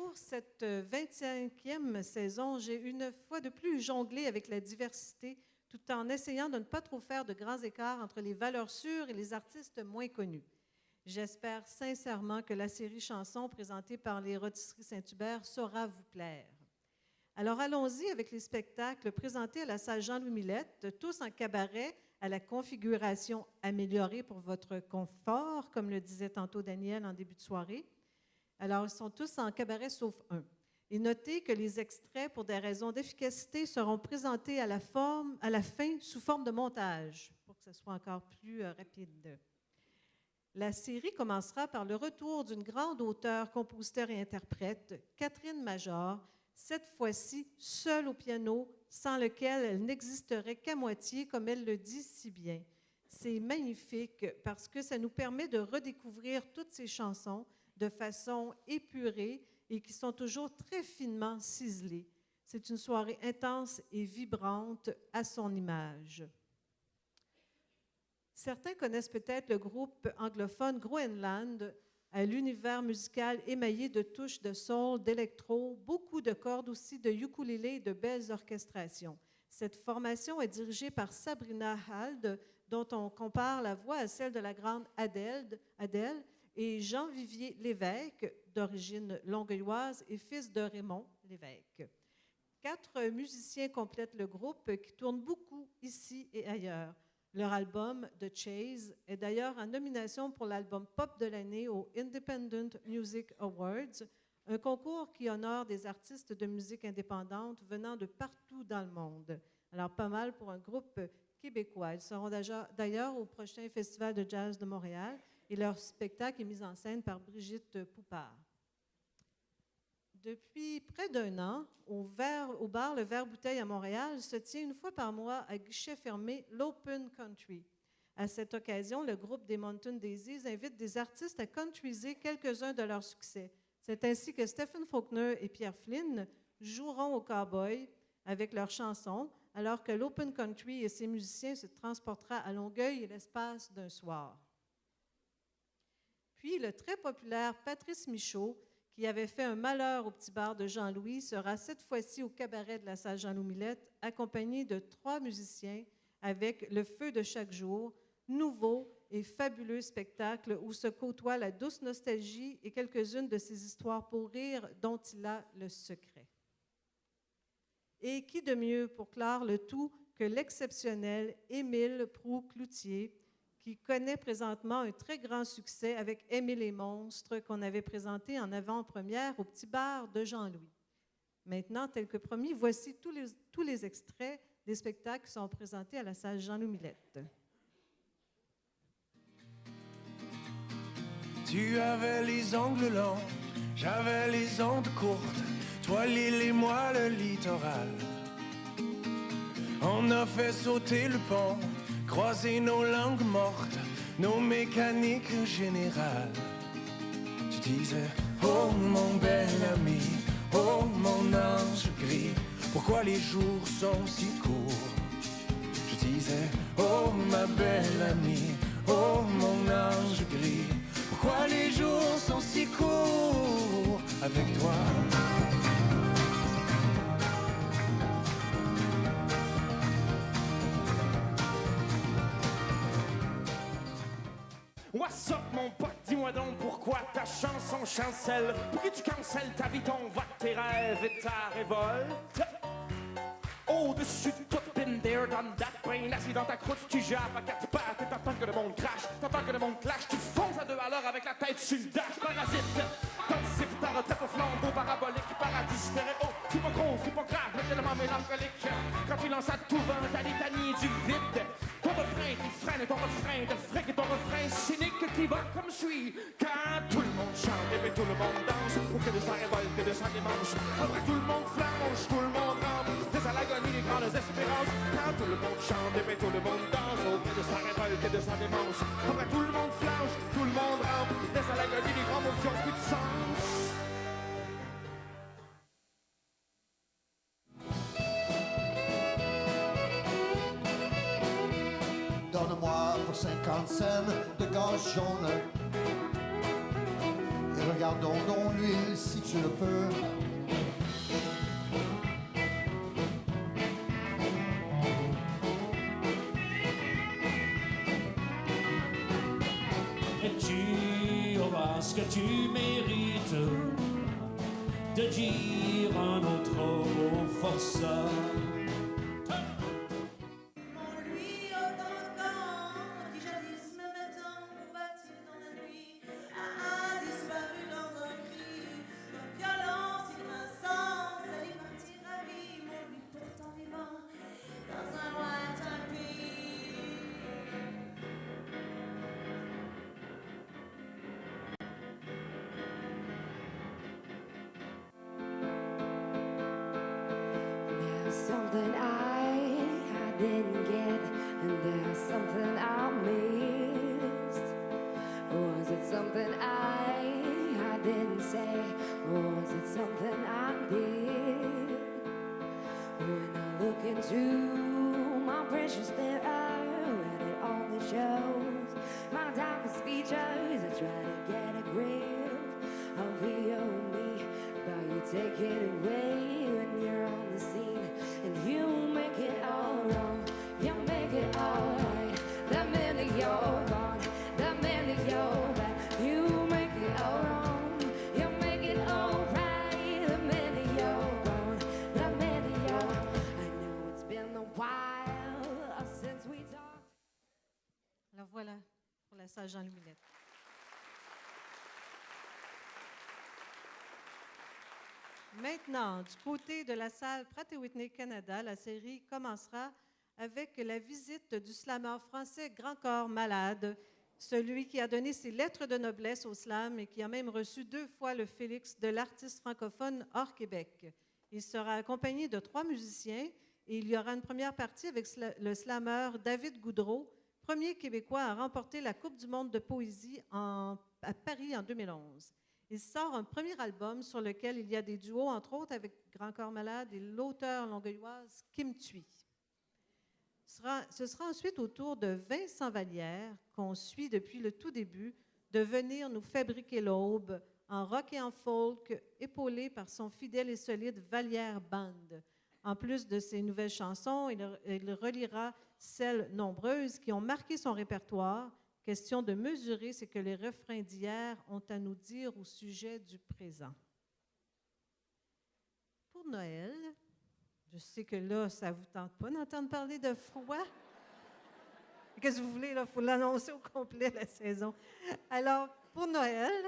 pour cette 25e saison, j'ai une fois de plus jonglé avec la diversité tout en essayant de ne pas trop faire de grands écarts entre les valeurs sûres et les artistes moins connus. J'espère sincèrement que la série chansons présentée par les Rôtisseries Saint-Hubert saura vous plaire. Alors allons-y avec les spectacles présentés à la salle Jean-Louis Millette, tous en cabaret, à la configuration améliorée pour votre confort, comme le disait tantôt Daniel en début de soirée. Alors, ils sont tous en cabaret sauf un. Et notez que les extraits, pour des raisons d'efficacité, seront présentés à la fin sous forme de montage, pour que ce soit encore plus rapide. La série commencera par le retour d'une grande auteure, compositeur et interprète, Catherine Major, cette fois-ci seule au piano, sans lequel elle n'existerait qu'à moitié, comme elle le dit si bien. C'est magnifique parce que ça nous permet de redécouvrir toutes ces chansons de façon épurée et qui sont toujours très finement ciselées. C'est une soirée intense et vibrante à son image. Certains connaissent peut-être le groupe anglophone Groenland, à l'univers musical émaillé de touches de soul, d'électro, beaucoup de cordes aussi, de ukulélé et de belles orchestrations. Cette formation est dirigée par Sabrina Hald, dont on compare la voix à celle de la grande Adèle, et Jean-Vivier Lévesque, d'origine longueuilloise et fils de Raymond Lévesque. 4 musiciens complètent le groupe qui tourne beaucoup ici et ailleurs. Leur album, The Chase, est d'ailleurs en nomination pour l'album pop de l'année aux Independent Music Awards, un concours qui honore des artistes de musique indépendante venant de partout dans le monde. Alors, pas mal pour un groupe québécois. Ils seront d'ailleurs au prochain Festival de jazz de Montréal et leur spectacle est mis en scène par Brigitte Poupard. Depuis près d'1 an, au bar Le Verre-Bouteille à Montréal, se tient une fois par mois à guichet fermé l'Open Country. À cette occasion, le groupe des Mountain Daisies invite des artistes à countryiser quelques-uns de leurs succès. C'est ainsi que Stephen Faulkner et Pierre Flynn joueront au Cowboy avec leurs chansons, alors que l'Open Country et ses musiciens se transportera à Longueuil l'espace d'un soir. Puis, le très populaire Patrice Michaud, qui avait fait un malheur au petit bar de Jean-Louis, sera cette fois-ci au cabaret de la salle Jean-Louis Millette, accompagné de 3 musiciens avec Le Feu de chaque jour, nouveau et fabuleux spectacle où se côtoient la douce nostalgie et quelques-unes de ses histoires pour rire dont il a le secret. Et qui de mieux pour clore le tout que l'exceptionnel Émile Proulx-Cloutier, qui connaît présentement un très grand succès avec Émile et Monstres qu'on avait présenté en avant-première au petit bar de Jean-Louis. Maintenant, tel que promis, voici tous les extraits des spectacles qui sont présentés à la salle Jean-Louis Millette. Tu avais les ongles longs, j'avais les ondes courtes, toi l'île et moi le littoral. On a fait sauter le pont, croiser nos langues mortes, nos mécaniques générales. Tu disais, oh mon bel ami, oh mon ange gris, pourquoi les jours sont si courts? Je disais, oh ma belle amie, oh mon ange gris, pourquoi les jours sont si courts avec toi? What's up mon pote, dis-moi donc pourquoi ta chanson chancelle, pour que tu cancelles ta vie, ton vote, tes rêves et ta révolte. Au-dessus de tout, been there, done that, brain assis dans ta croûte, tu jappes à 4 pattes et t'entends que le monde crash, t'entends que le monde clash, tu fonces à 2 à l'heure avec la tête sur le dash, parasite, t'anticipes ta retraite au flambeau parabolique, paradis stéréo, c'est pas gros, c'est pas grave, mais tellement mélancolique, quand tu lances à tout vent ta litanie du vide, ton refrain qui freine, ton refrain de fric et ton refrain cynique qui va comme suit, quand tout le monde chante et puis tout le monde danse, pour que de sa révolte et de sa démence, après tout le monde flanche, tout le monde rampe, à l'agonie des grandes espérances, quand tout le monde chante et puis tout le monde danse, auprès de sa révolte et de sa démence, après tout le monde flanche, tout le monde rampe, laisse à l'agonie des grands mots qui ont plus de sens. Donne-moi pour 50 cents de gaz jaune et regardons dans l'huile si tu le peux. Et tu auras ce que tu mérites de dire un autre mot forçat. Lui, autant quand, qui jadis me mettant combattu dans la nuit, a disparu dans un cri, d'une violence et grinçante, elle est partie ravie, mon lui pourtant vivant, dans un lointain pays. There's something I didn't get, and there's something I missed. Was it something I didn't say, or was it something I did? When I look into my precious mirror, and it only shows my darkest features, I try to get a grip of you and me, but you take it away when you're on the scene, and you make it all wrong. You make it all right. The minute you're gone, the minute you're back, you make it all wrong. You make it all right. The minute you're gone, the minute you're. I know it's been a while since we talked. Alors voilà pour la salle Jean Louis. Maintenant, du côté de la salle Pratt & Whitney Canada, la série commencera avec la visite du slameur français Grand Corps Malade, celui qui a donné ses lettres de noblesse au slam et qui a même reçu 2 fois le Félix de l'artiste francophone hors Québec. Il sera accompagné de 3 musiciens et il y aura une première partie avec le slameur David Goudreau, premier Québécois à remporter la Coupe du monde de poésie à Paris en 2011. Il sort un premier album sur lequel il y a des duos, entre autres avec Grand Corps Malade et l'auteur longueuilloise Kim Thuy. Ce sera ensuite au tour de Vincent Vallière, qu'on suit depuis le tout début, de venir nous fabriquer l'aube en rock et en folk, épaulé par son fidèle et solide Vallière Band. En plus de ses nouvelles chansons, il reliera celles nombreuses qui ont marqué son répertoire. Question de mesurer ce que les refrains d'hier ont à nous dire au sujet du présent. Pour Noël, je sais que là, ça ne vous tente pas d'entendre parler de froid. Qu'est-ce que vous voulez, là? Il faut l'annoncer au complet, la saison. Alors, pour Noël,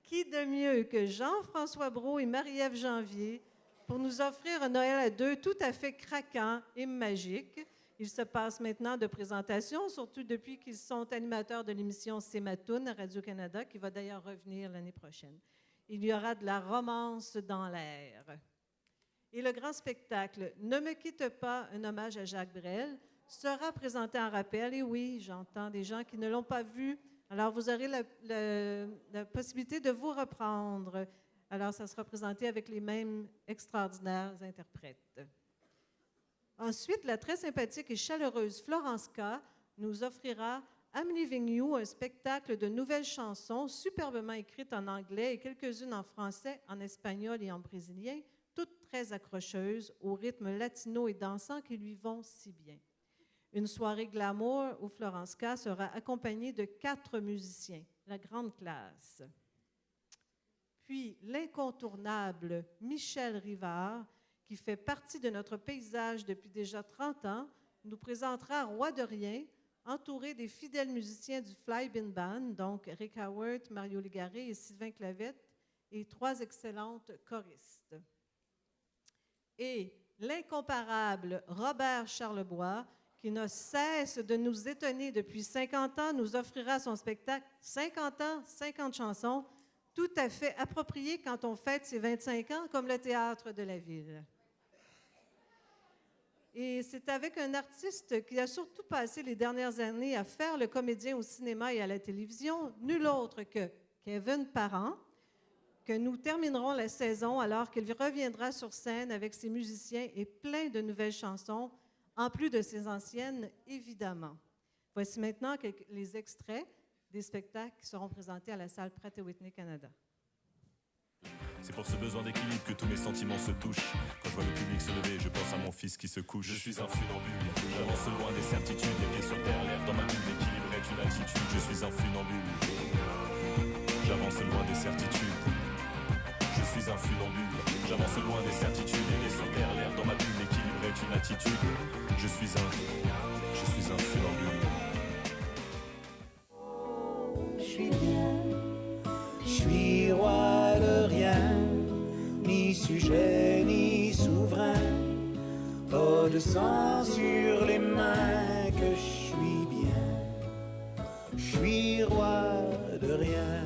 qui de mieux que Jean-François Brault et Marie-Ève Janvier pour nous offrir un Noël à deux tout à fait craquant et magique? Il se passe maintenant de présentations, surtout depuis qu'ils sont animateurs de l'émission C'est ma toune à Radio-Canada, qui va d'ailleurs revenir l'année prochaine. Il y aura de la romance dans l'air. Et le grand spectacle « Ne me quitte pas », un hommage à Jacques Brel, sera présenté en rappel. Et oui, j'entends des gens qui ne l'ont pas vu. Alors, vous aurez la possibilité de vous reprendre. Alors, ça sera présenté avec les mêmes extraordinaires interprètes. Ensuite, la très sympathique et chaleureuse Florence K. nous offrira I'm Leaving You, un spectacle de nouvelles chansons superbement écrites en anglais et quelques-unes en français, en espagnol et en brésilien, toutes très accrocheuses, au rythme latino et dansant qui lui vont si bien. Une soirée glamour où Florence K. sera accompagnée de 4 musiciens, la grande classe. Puis l'incontournable Michel Rivard, qui fait partie de notre paysage depuis déjà 30 ans, nous présentera Roi de rien, entouré des fidèles musiciens du Fly Bin Band, donc Rick Howard, Mario Légaré et Sylvain Clavette, et 3 excellentes choristes. Et l'incomparable Robert Charlebois, qui ne cesse de nous étonner depuis 50 ans, nous offrira son spectacle 50 ans, 50 chansons, tout à fait approprié quand on fête ses 25 ans, comme le théâtre de la ville. Et c'est avec un artiste qui a surtout passé les dernières années à faire le comédien au cinéma et à la télévision, nul autre que Kevin Parent, que nous terminerons la saison alors qu'il reviendra sur scène avec ses musiciens et plein de nouvelles chansons, en plus de ses anciennes, évidemment. Voici maintenant les extraits des spectacles qui seront présentés à la salle Pratt & Whitney Canada. C'est pour ce besoin d'équilibre que tous mes sentiments se touchent. Quand je vois le public se lever, je pense à mon fils qui se couche. Je suis un funambule, j'avance loin des certitudes. Les pieds sur terre, l'air dans ma bulle, l'équilibre est une attitude. Je suis un funambule, j'avance loin des certitudes. Je suis un funambule, j'avance loin des certitudes. Les pieds sur terre, l'air dans ma bulle, l'équilibre est une attitude. Je suis un funambule. Je suis bien, je suis roi de rien, ni sujet ni souverain, pas de sang sur les mains, que je suis bien, je suis roi de rien.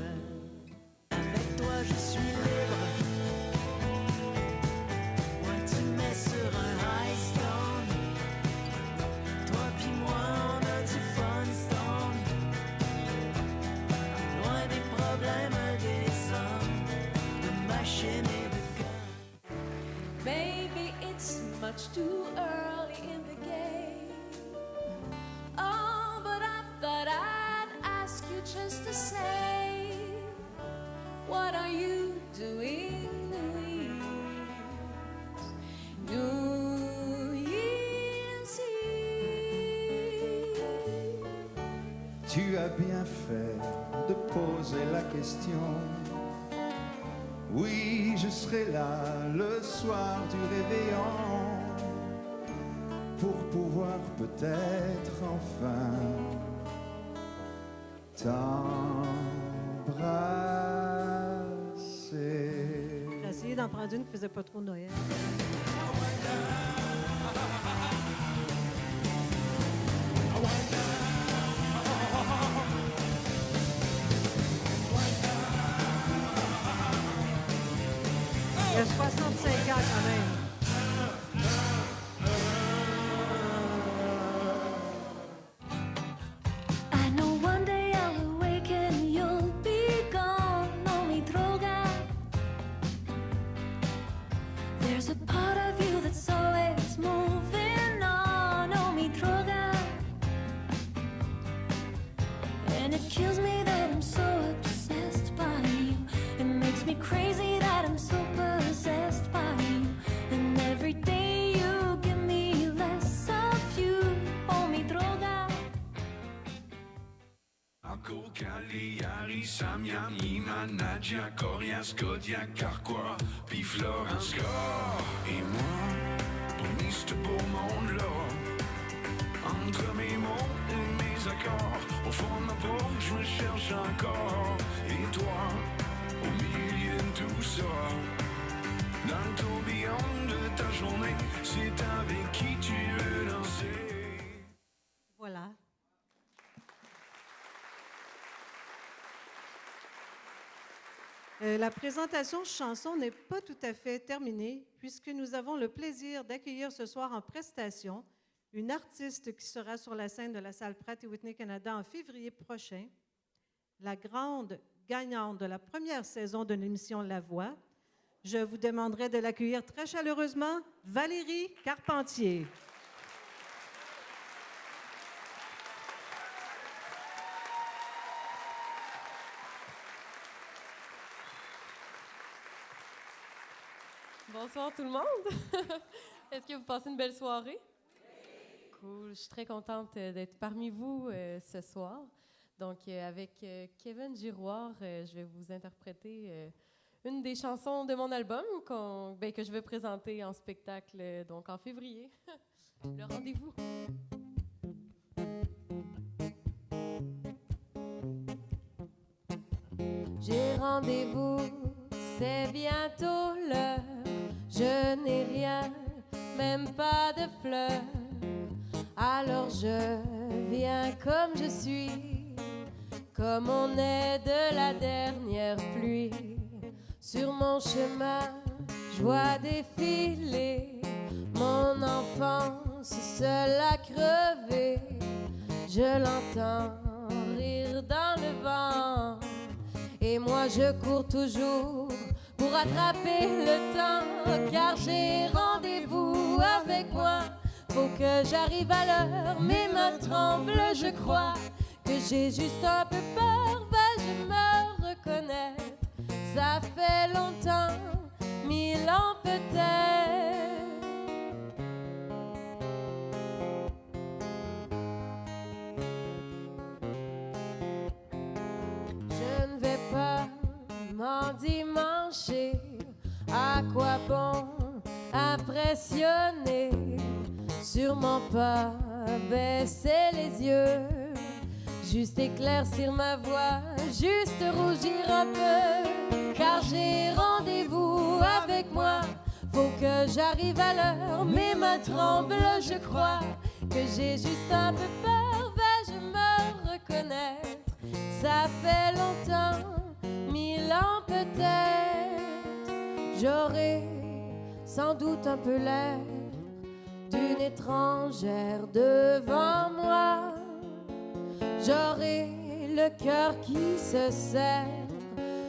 Avec toi je suis libre, moi tu mets sur un high stone, toi puis moi on a du fun stone, loin des problèmes des hommes, de machines et de guns. Maybe it's much too early in the game. Oh, but I thought I'd ask you just to say, what are you doing New Year's Eve? Tu as bien fait de poser la question. Oui, je serai là le soir du réveillon pour pouvoir peut-être enfin t'embrasser. J'ai essayé d'en prendre une qui faisait pas trop Noël. Il y a 65 ans quand même. I know one day I'll awaken, you'll be gone, no mi droga. There's a part of you that's always moving on, no mi droga. And it kills me that I'm so obsessed by you. It makes me crazy that I'm so possessed by you. And every day you give me less of you, oh mi droga. Marco, Cagliari, Samiami, Nadia, Coria, Scotia, Carquois, puis Florence Gore. Et moi, pour ce beau monde-là, entre mes mots et mes accords, au fond de ma peau, je me cherche encore. Et toi, au milieu de tout ça, dans le tourbillon de ta journée, c'est avec qui tu veux danser. Voilà. La présentation chanson n'est pas tout à fait terminée puisque nous avons le plaisir d'accueillir ce soir en prestation une artiste qui sera sur la scène de la salle Pratt & Whitney Canada en février prochain, la grande gagnante de la première saison de l'émission La Voix. Je vous demanderai de l'accueillir très chaleureusement, Valérie Carpentier. Bonsoir tout le monde. Est-ce que vous passez une belle soirée? Cool. Je suis très contente d'être parmi vous ce soir. Donc, avec Kevin Giroir, je vais vous interpréter une des chansons de mon album que je vais présenter en spectacle donc en février. Le rendez-vous. J'ai rendez-vous, c'est bientôt l'heure. Je n'ai rien, même pas de fleurs. Alors je viens comme je suis, comme on est de la dernière pluie. Sur mon chemin, je vois défiler mon enfance seule à crever. Je l'entends rire dans le vent, et moi je cours toujours pour attraper le temps, car j'ai rendez-vous avec moi. Faut que j'arrive à l'heure, mes mains tremblent, je crois que j'ai juste un peu peur. Ça fait longtemps, 1000 ans peut-être. Je ne vais pas m'endimancher. À quoi bon impressionner? Sûrement pas baisser les yeux. Juste éclaircir ma voix, juste rougir un peu. Car j'ai rendez-vous avec moi. Faut que j'arrive à l'heure, mes mains tremblent, je crois que j'ai juste un peu peur. Vais-je me reconnaître? Ça fait longtemps, 1000 ans peut-être. J'aurai sans doute un peu l'air d'une étrangère devant moi. J'aurai le cœur qui se serre,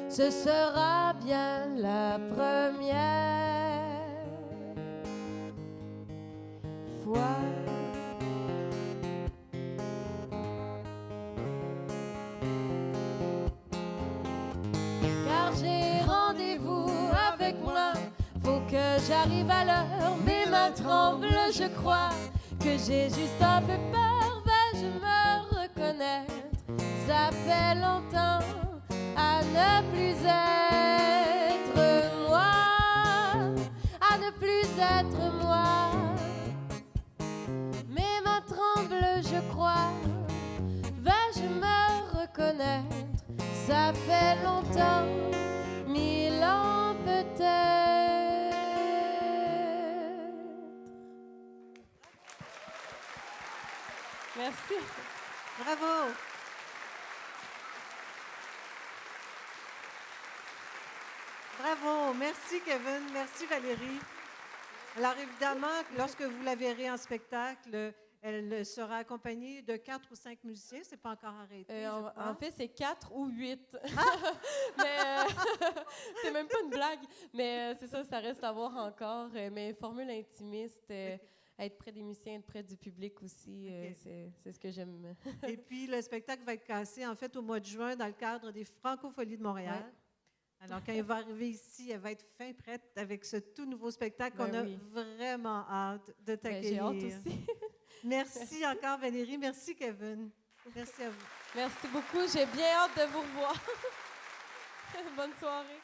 ce sera bien la première fois. Car j'ai rendez-vous avec moi, faut que j'arrive à l'heure, mes mains tremblent, je crois que j'ai juste un peu peur. Vais-je me reconnaître? Ça fait longtemps à ne plus être moi, à ne plus être moi. Mes mains tremblent, je crois. Vais-je me reconnaître? Ça fait longtemps, 1000 ans peut-être. Merci. Bravo! Bravo! Merci Kevin, merci Valérie. Alors évidemment, lorsque vous la verrez en spectacle, elle sera accompagnée de 4 ou 5 musiciens. C'est pas encore arrêté. En fait, c'est 4 ou 8. Mais c'est même pas une blague. Mais c'est ça, ça reste à voir encore. Mais formule intimiste, être près des musiciens, être près du public aussi, c'est ce que j'aime. Et puis, le spectacle va être cassé, en fait, au mois de juin, dans le cadre des Francopholies de Montréal. Ouais. Alors, quand il va arriver ici, elle va être fin prête avec ce tout nouveau spectacle qu'on a vraiment hâte de t'accueillir. J'ai hâte aussi. Merci encore, Valérie. Merci, Kevin. Merci à vous. Merci beaucoup. J'ai bien hâte de vous revoir. Bonne soirée.